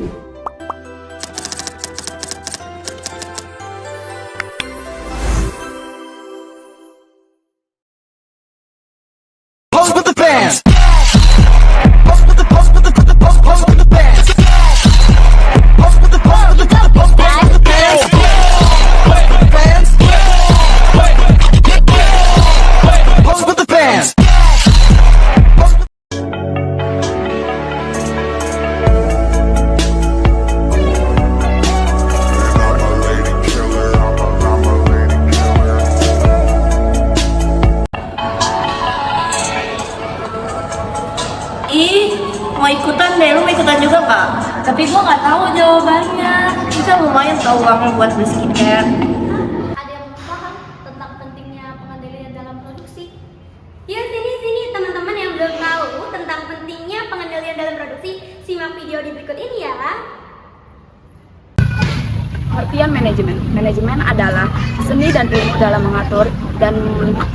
Pose with the bands. Pose with the pose with the pose with the bands. Pose with the pose with the pose with the bands. Pose with the bands. Pose with the bands. Ih, mau ikutan deh, lu mau ikutan juga nggak? Tapi gua nggak tahu jawabannya. Bisa lumayan tahu uangnya buat beli skincare. Ada yang belum paham tentang pentingnya pengendalian dalam produksi? Yuk sini teman-teman yang belum tahu tentang pentingnya pengendalian dalam produksi, simak video di berikut ini ya. Pengertian manajemen. Manajemen adalah seni dan ilmu dalam mengatur dan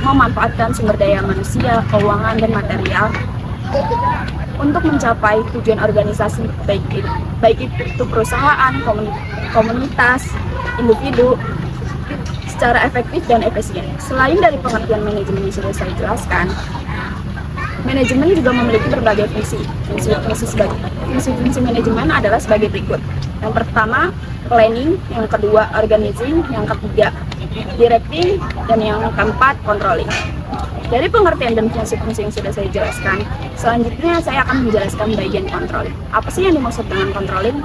memanfaatkan sumber daya manusia, keuangan, dan material untuk mencapai tujuan organisasi, baik itu perusahaan, komunitas, individu, secara efektif dan efisien. Selain dari pengertian manajemen yang sudah saya jelaskan, manajemen juga memiliki berbagai fungsi. Fungsi manajemen adalah sebagai berikut. Yang pertama, planning, yang kedua, organizing, yang ketiga, directing, dan yang keempat, controlling. Dari pengertian dan fungsi-fungsi yang sudah saya jelaskan, selanjutnya saya akan menjelaskan bagian controlling. Apa sih yang dimaksud dengan controlling?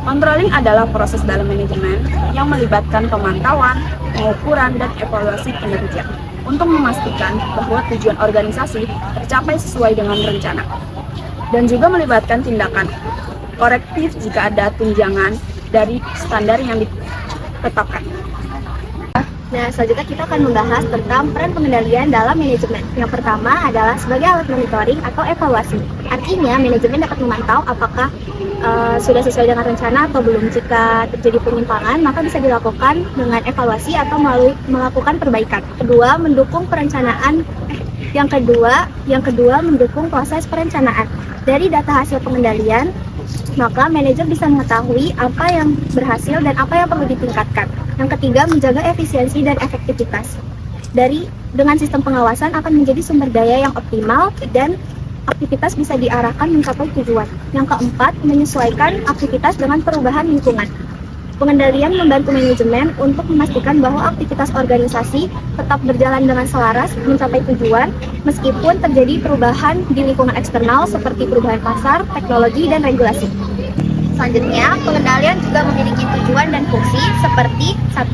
Controlling adalah proses dalam manajemen yang melibatkan pemantauan, pengukuran, dan evaluasi kinerja untuk memastikan bahwa tujuan organisasi tercapai sesuai dengan rencana, dan juga melibatkan tindakan korektif jika ada tunjangan dari standar yang ditetapkan. Nah, selanjutnya kita akan membahas tentang peran pengendalian dalam manajemen. Yang pertama adalah sebagai alat monitoring atau evaluasi. Artinya, manajemen dapat memantau apakah sudah sesuai dengan rencana atau belum. Jika terjadi penyimpangan, maka bisa dilakukan dengan evaluasi atau melalui melakukan perbaikan. Kedua, mendukung perencanaan. Yang kedua, mendukung proses perencanaan. Dari data hasil pengendalian, maka manajer bisa mengetahui apa yang berhasil dan apa yang perlu ditingkatkan. Yang ketiga, menjaga efisiensi dan efektivitas. Dengan sistem pengawasan akan menjadi sumber daya yang optimal dan aktivitas bisa diarahkan mencapai tujuan. Yang keempat, menyesuaikan aktivitas dengan perubahan lingkungan. Pengendalian membantu manajemen untuk memastikan bahwa aktivitas organisasi tetap berjalan dengan selaras mencapai tujuan meskipun terjadi perubahan di lingkungan eksternal seperti perubahan pasar, teknologi, dan regulasi. Selanjutnya, pengendalian juga memiliki tujuan dan fungsi seperti 1.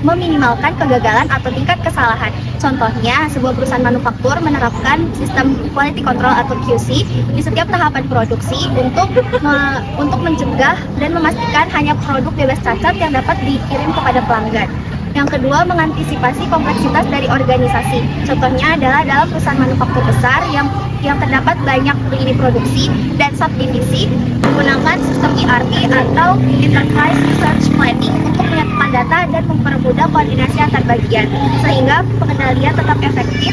Meminimalkan kegagalan atau tingkat kesalahan. Contohnya, sebuah perusahaan manufaktur menerapkan sistem quality control atau QC di setiap tahapan produksi untuk mencegah dan memastikan hanya produk bebas cacat yang dapat dikirim kepada pelanggan. Yang kedua, mengantisipasi kompleksitas dari organisasi. Contohnya adalah dalam perusahaan manufaktur besar yang terdapat banyak lini produksi dan subdivisi, menggunakan sistem ERP atau Enterprise Research Planning untuk menyatukan data dan mempermudah koordinasi antar bagian, sehingga pengendalian tetap efektif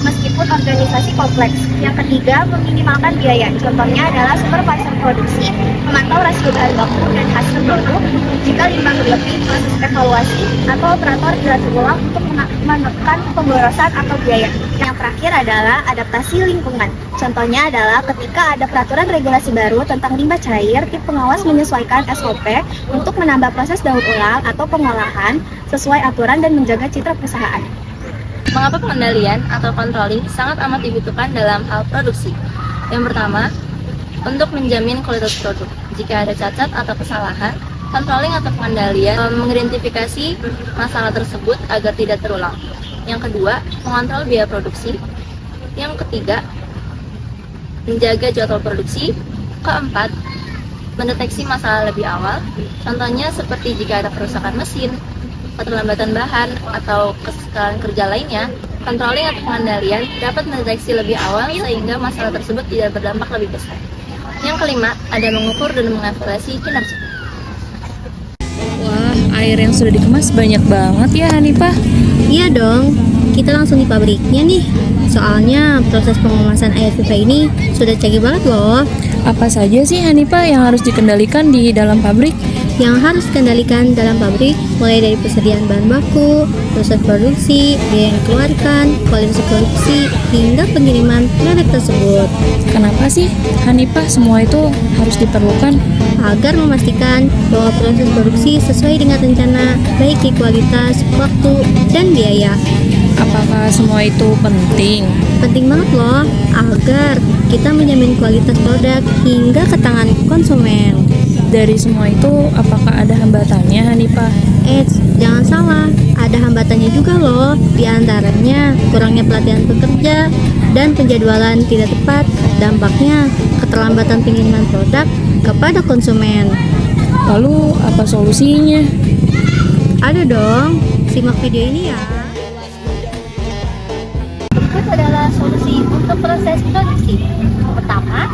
meskipun organisasi kompleks. Yang ketiga, meminimalkan biaya. Contohnya adalah supervisor produksi, memantau rasio bahan baku dan hasil produk. Jika limbah berlebih, proses evaluasi atau operator dilatih ulang untuk menekan pemborosan atau biaya. Yang terakhir adalah adaptasi lingkungan. Contohnya adalah ketika ada peraturan regulasi baru tentang limbah cair, tim pengawas menyesuaikan SOP untuk menambah proses daur ulang atau pengolahan sesuai aturan dan menjaga citra perusahaan. Mengapa pengendalian atau controlling sangat amat dibutuhkan dalam hal produksi? Yang pertama, untuk menjamin kualitas produk. Jika ada cacat atau kesalahan, controlling atau pengendalian mengidentifikasi masalah tersebut agar tidak terulang. Yang kedua, mengontrol biaya produksi. Yang ketiga, menjaga jadwal produksi. Keempat, mendeteksi masalah lebih awal. Contohnya seperti jika ada kerusakan mesin, keterlambatan bahan, atau kesalahan kerja lainnya, controlling atau pengendalian dapat mendeteksi lebih awal sehingga masalah tersebut tidak berdampak lebih besar. Yang kelima, ada mengukur dan mengevaluasi kinerja. Wah, air yang sudah dikemas banyak banget ya Hanifah. Iya dong, kita langsung di pabriknya nih. Soalnya proses pengemasan air pipa ini sudah canggih banget loh. Apa saja sih Hanifah yang harus dikendalikan di dalam pabrik? Yang harus dikendalikan dalam pabrik mulai dari persediaan bahan baku, proses produksi, biaya yang dikeluarkan, kualitas produksi, hingga pengiriman produk tersebut. Kenapa sih Hanifah semua itu harus diperlukan? Agar memastikan bahwa proses produksi sesuai dengan rencana, baik di kualitas, waktu, dan biaya. Apakah semua itu penting? Penting banget loh, agar kita menjamin kualitas produk hingga ke tangan konsumen. Dari semua itu, apakah ada hambatannya Hanifah? Jangan salah, ada hambatannya juga loh. Di antaranya kurangnya pelatihan pekerja dan penjadwalan tidak tepat. Dampaknya keterlambatan pengiriman produk kepada konsumen. Lalu apa solusinya? Ada dong, simak video ini ya. Berikut adalah solusi untuk proses produksi. Pertama,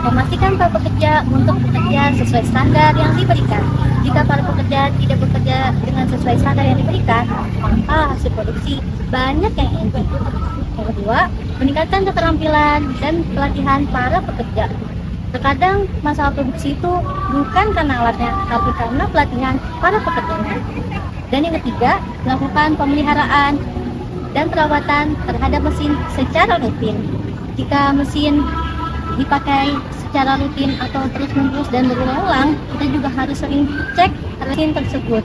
memastikan para pekerja untuk bekerja sesuai standar yang diberikan. Jika para pekerja tidak bekerja dengan sesuai standar yang diberikan, maka hasil produksi banyak yang inti. Yang kedua, meningkatkan keterampilan dan pelatihan para pekerja. Terkadang masalah produksi itu bukan karena alatnya, tapi karena pelatihan para pekerjanya. Dan yang ketiga, melakukan pemeliharaan dan perawatan terhadap mesin secara rutin. Jika mesin dipakai secara rutin atau terus-menerus dan berulang-ulang, kita juga harus sering cek mesin tersebut.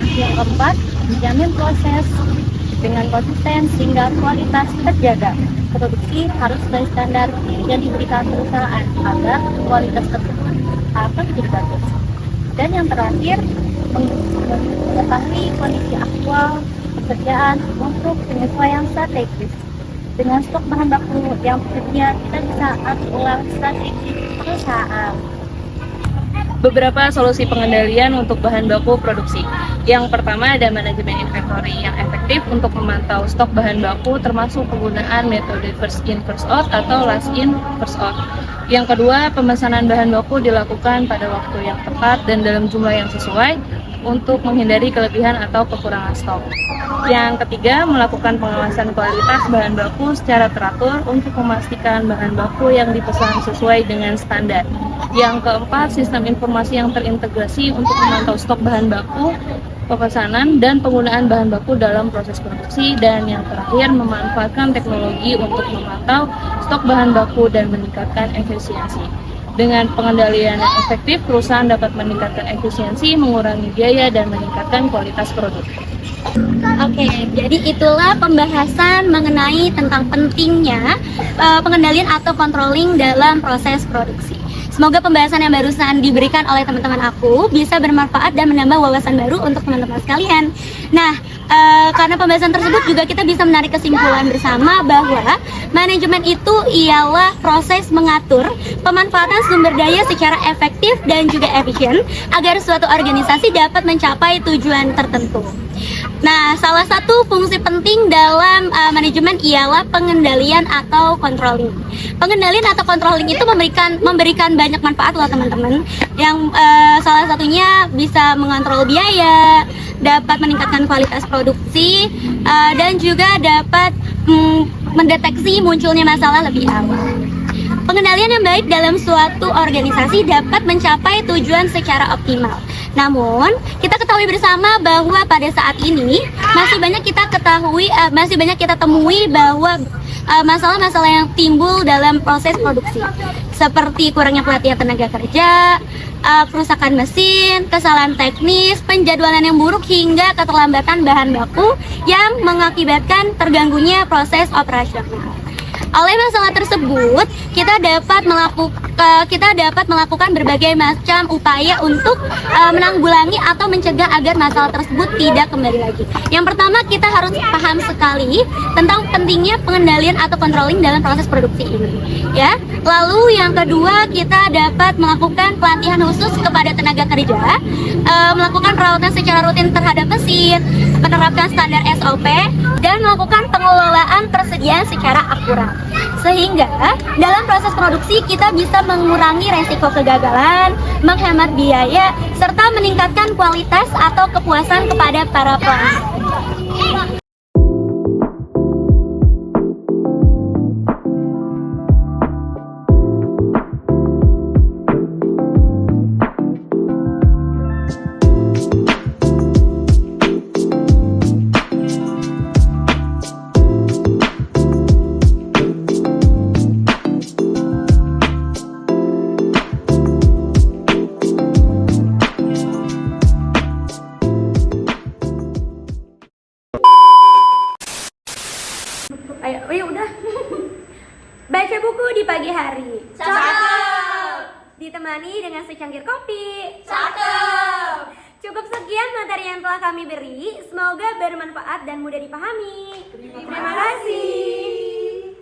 Yang keempat, menjamin proses dengan konsisten sehingga kualitas terjaga. Produksi harus sesuai standar yang diberikan perusahaan agar kualitas tersebut akan menjadi bagus. Dan yang terakhir, mengetahui kondisi aktual pekerjaan untuk penyesuaian strategis. Dengan stok bahan baku yang tersedia, kita bisa atur ulang strategi perusahaan. Beberapa solusi pengendalian untuk bahan baku produksi. Yang pertama ada manajemen inventory yang efektif untuk memantau stok bahan baku termasuk penggunaan metode first in first out atau last in first out. Yang kedua, pemesanan bahan baku dilakukan pada waktu yang tepat dan dalam jumlah yang sesuai untuk menghindari kelebihan atau kekurangan stok. Yang ketiga, melakukan pengawasan kualitas bahan baku secara teratur untuk memastikan bahan baku yang dipesan sesuai dengan standar. Yang keempat, sistem informasi yang terintegrasi untuk memantau stok bahan baku, pemesanan, dan penggunaan bahan baku dalam proses produksi. Dan yang terakhir, memanfaatkan teknologi untuk memantau stok bahan baku dan meningkatkan efisiensi. Dengan pengendalian yang efektif, perusahaan dapat meningkatkan efisiensi, mengurangi biaya, dan meningkatkan kualitas produk. Oke, jadi itulah pembahasan mengenai tentang pentingnya pengendalian atau controlling dalam proses produksi. Semoga pembahasan yang barusan diberikan oleh teman-teman aku bisa bermanfaat dan menambah wawasan baru untuk teman-teman sekalian. Nah, karena pembahasan tersebut juga kita bisa menarik kesimpulan bersama bahwa manajemen itu ialah proses mengatur pemanfaatan sumber daya secara efektif dan juga efisien agar suatu organisasi dapat mencapai tujuan tertentu. Nah, salah satu fungsi penting dalam manajemen ialah pengendalian atau controlling. Pengendalian atau controlling itu memberikan banyak manfaat loh teman-teman. Yang salah satunya bisa mengontrol biaya, dapat meningkatkan kualitas produksi, dan juga dapat mendeteksi munculnya masalah lebih awal. Pengendalian yang baik dalam suatu organisasi dapat mencapai tujuan secara optimal. Namun, kita ketahui bersama bahwa pada saat ini masih banyak kita temui bahwa masalah-masalah yang timbul dalam proses produksi, seperti kurangnya pelatihan tenaga kerja, kerusakan mesin, kesalahan teknis, penjadwalan yang buruk hingga keterlambatan bahan baku yang mengakibatkan terganggunya proses operasional. Oleh masalah tersebut, kita dapat melakukan berbagai macam upaya untuk menanggulangi atau mencegah agar masalah tersebut tidak kembali lagi. Yang pertama, kita harus paham sekali tentang pentingnya pengendalian atau controlling dalam proses produksi ini, ya. Lalu yang kedua, kita dapat melakukan pelatihan khusus kepada tenaga kerja, melakukan perawatan secara rutin terhadap mesin, menerapkan standar SOP, dan melakukan pengelolaan persediaan secara akurat. Sehingga dalam proses produksi kita bisa mengurangi resiko kegagalan, menghemat biaya, serta meningkatkan kualitas atau kepuasan kepada para pelanggan. Ayo, udah. Baca buku di pagi hari. Cakep. Ditemani dengan secangkir kopi. Cakep. Cukup sekian materi yang telah kami beri. Semoga bermanfaat dan mudah dipahami. Terima kasih.